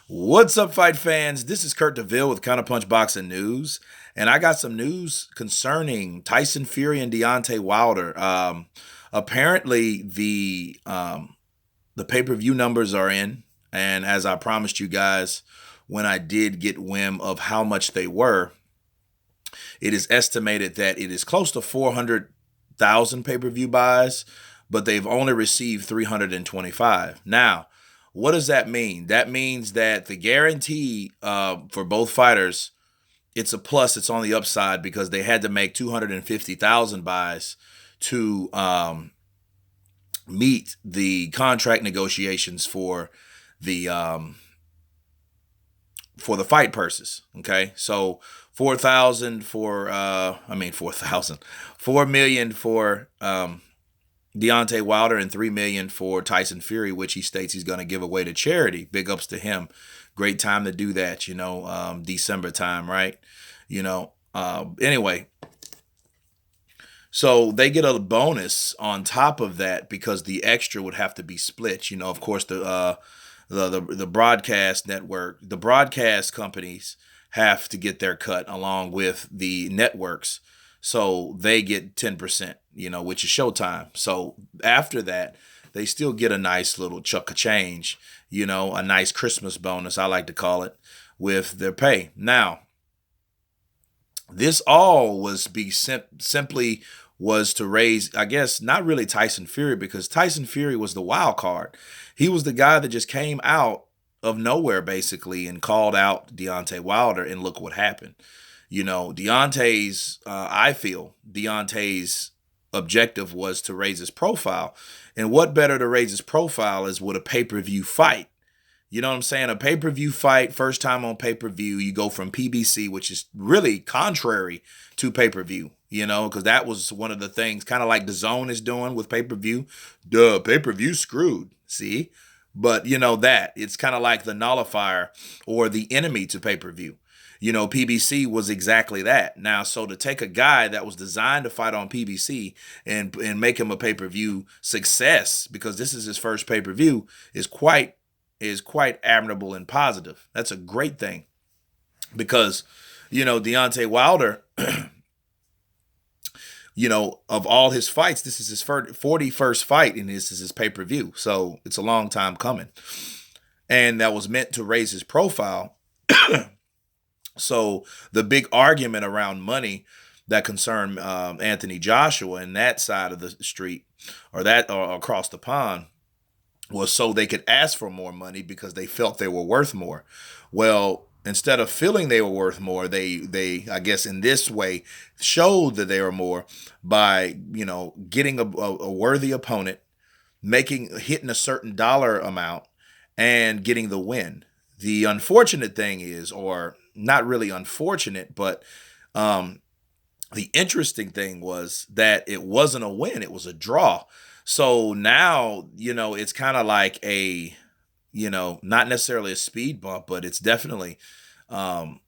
What's up, fight fans? This is Kurt DeVille with Counterpunch Boxing News, and I got some news concerning Tyson Fury and Deontay Wilder. Apparently, the pay-per-view numbers are in, and as I promised you guys, when I did get whim of how much they were, it is estimated that it is close to 400,000 pay-per-view buys, but they've only received 325. Now, what does that mean? That means that the guarantee for both fighters, it's a plus. It's on the upside because they had to make 250,000 buys to meet the contract negotiations for the fight purses. Okay, so 4,000 for 4,000, 4 million for Deontay Wilder and 3 million for Tyson Fury, which he states he's going to give away to charity. Big ups to him. Great time to do that, December time, right? Anyway, so they get a bonus on top of that because the extra would have to be split. Of course, the broadcast network, the broadcast companies have to get their cut along with the networks. So they get 10%, which is Showtime. So after that, they still get a nice little chunk of change, a nice Christmas bonus, I like to call it, with their pay. Now, this all was simply was to raise, I guess, not really Tyson Fury, because Tyson Fury was the wild card. He was the guy that just came out of nowhere, basically, and called out Deontay Wilder, and look what happened. I feel Deontay's objective was to raise his profile. And what better to raise his profile is with a pay-per-view fight. You know what I'm saying? A pay-per-view fight, first time on pay-per-view, you go from PBC, which is really contrary to pay-per-view, because that was one of the things, kind of like the Zone is doing with pay-per-view. Duh, pay-per-view screwed, see? But that, it's kind of like the nullifier or the enemy to pay-per-view. PBC was exactly that. Now, so to take a guy that was designed to fight on PBC and make him a pay-per-view success, because this is his first pay-per-view, is quite admirable and positive. That's a great thing, because Deontay Wilder, of all his fights, this is his 41st fight, and this is his pay-per-view. So it's a long time coming, and that was meant to raise his profile. So the big argument around money that concerned Anthony Joshua and that side of the street, or across the pond, was so they could ask for more money because they felt they were worth more. Well, instead of feeling they were worth more, they I guess in this way showed that they were more by getting a worthy opponent, hitting a certain dollar amount, and getting the win. The unfortunate thing is, or not really unfortunate, but the interesting thing was that it wasn't a win, it was a draw. So now, it's kind of like a, not necessarily a speed bump, but it's definitely a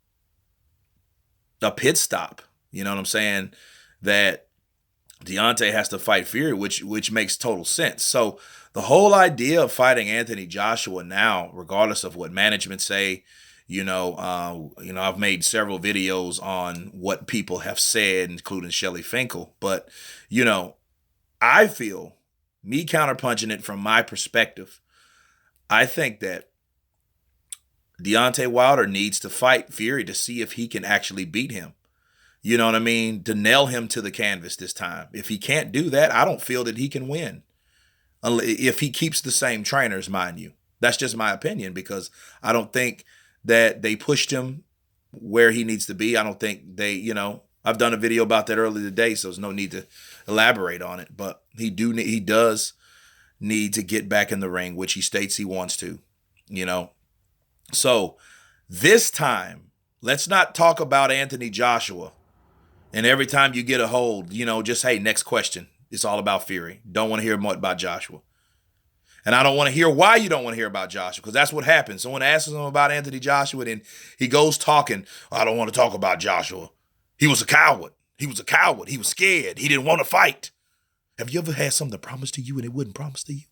pit stop. You know what I'm saying? That Deontay has to fight Fury, which makes total sense. So the whole idea of fighting Anthony Joshua now, regardless of what management say, I've made several videos on what people have said, including Shelly Finkel. But, I feel, me counterpunching it from my perspective, I think that Deontay Wilder needs to fight Fury to see if he can actually beat him. You know what I mean? To nail him to the canvas this time. If he can't do that, I don't feel that he can win. If he keeps the same trainers, mind you. That's just my opinion, because I don't think that they pushed him where he needs to be. I don't think they, I've done a video about that earlier today, so there's no need to elaborate on it. But he does need to get back in the ring, which he states he wants to, So this time, let's not talk about Anthony Joshua. And every time you get a hold, just, hey, next question. It's all about Fury. Don't want to hear more about Joshua. And I don't want to hear why you don't want to hear about Joshua, because that's what happens. Someone asks him about Anthony Joshua, and he goes talking, I don't want to talk about Joshua. He was a coward. He was a coward. He was scared. He didn't want to fight. Have you ever had something promised to you and it wouldn't promise to you?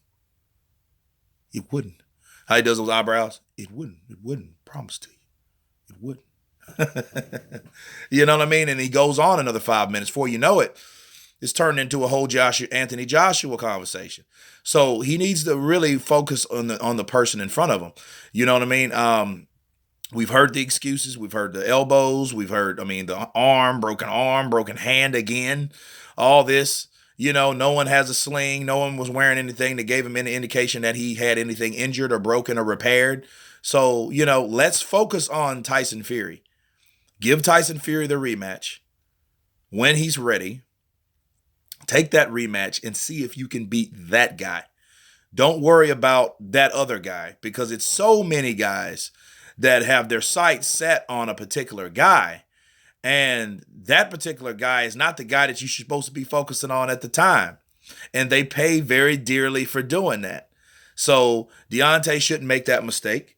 It wouldn't. How he does those eyebrows? It wouldn't, promise to you. It wouldn't. You know what I mean? And he goes on another 5 minutes. Before you know it, it's turned into a whole Anthony Joshua conversation. So he needs to really focus on the person in front of him. You know what I mean? We've heard the excuses. We've heard the elbows. We've heard, the arm, broken hand again. All this. You know, no one has a sling. No one was wearing anything that gave him any indication that he had anything injured or broken or repaired. So, let's focus on Tyson Fury. Give Tyson Fury the rematch when he's ready. Take that rematch and see if you can beat that guy. Don't worry about that other guy, because it's so many guys that have their sights set on a particular guy. And that particular guy is not the guy that you're supposed to be focusing on at the time. And they pay very dearly for doing that. So Deontay shouldn't make that mistake.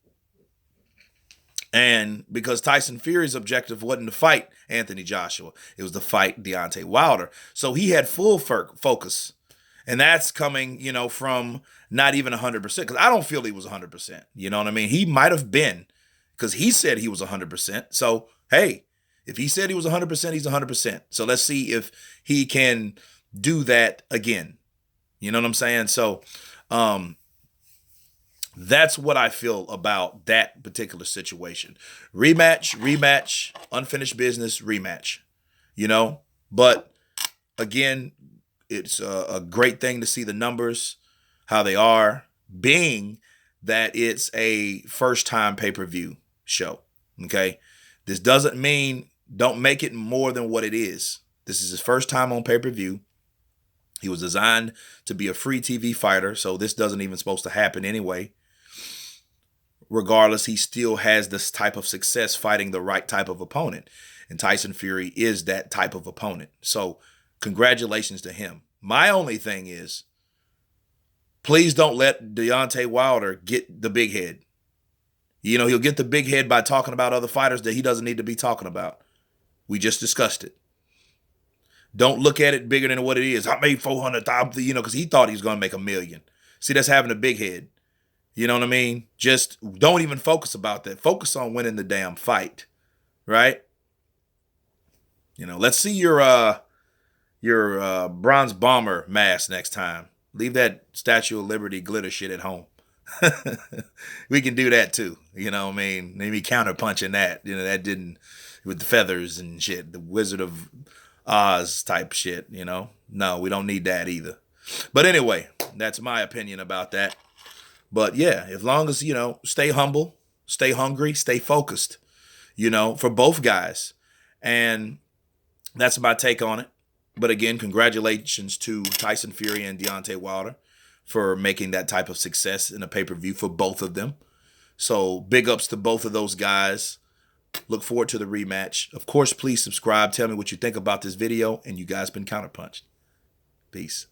And because Tyson Fury's objective wasn't to fight Anthony Joshua, it was to fight Deontay Wilder. So he had full focus. And that's coming, from not even 100%. Because I don't feel he was 100%. You know what I mean? He might have been, because he said he was 100%. So, hey, if he said he was 100%, he's 100%. So let's see if he can do that again. You know what I'm saying? So that's what I feel about that particular situation. Rematch, unfinished business, rematch. But again, it's a great thing to see the numbers, how they are, being that it's a first-time pay-per-view show, okay? This doesn't mean don't make it more than what it is. This is his first time on pay-per-view. He was designed to be a free TV fighter, so this doesn't even supposed to happen anyway. Regardless, he still has this type of success fighting the right type of opponent. And Tyson Fury is that type of opponent. So congratulations to him. My only thing is, please don't let Deontay Wilder get the big head. He'll get the big head by talking about other fighters that he doesn't need to be talking about. We just discussed it. Don't look at it bigger than what it is. I made 400,000, because he thought he was going to make $1 million. See, that's having a big head. You know what I mean? Just don't even focus about that. Focus on winning the damn fight, right? Let's see your bronze bomber mask next time. Leave that Statue of Liberty glitter shit at home. We can do that too. Maybe counterpunching that. That didn't, with the feathers and shit, the Wizard of Oz type shit. No, we don't need that either. But anyway, that's my opinion about that. But yeah, as long as, stay humble, stay hungry, stay focused, for both guys. And that's my take on it. But again, congratulations to Tyson Fury and Deontay Wilder for making that type of success in a pay-per-view for both of them. So big ups to both of those guys. Look forward to the rematch. Of course, please subscribe. Tell me what you think about this video. And you guys been Counterpunched. Peace.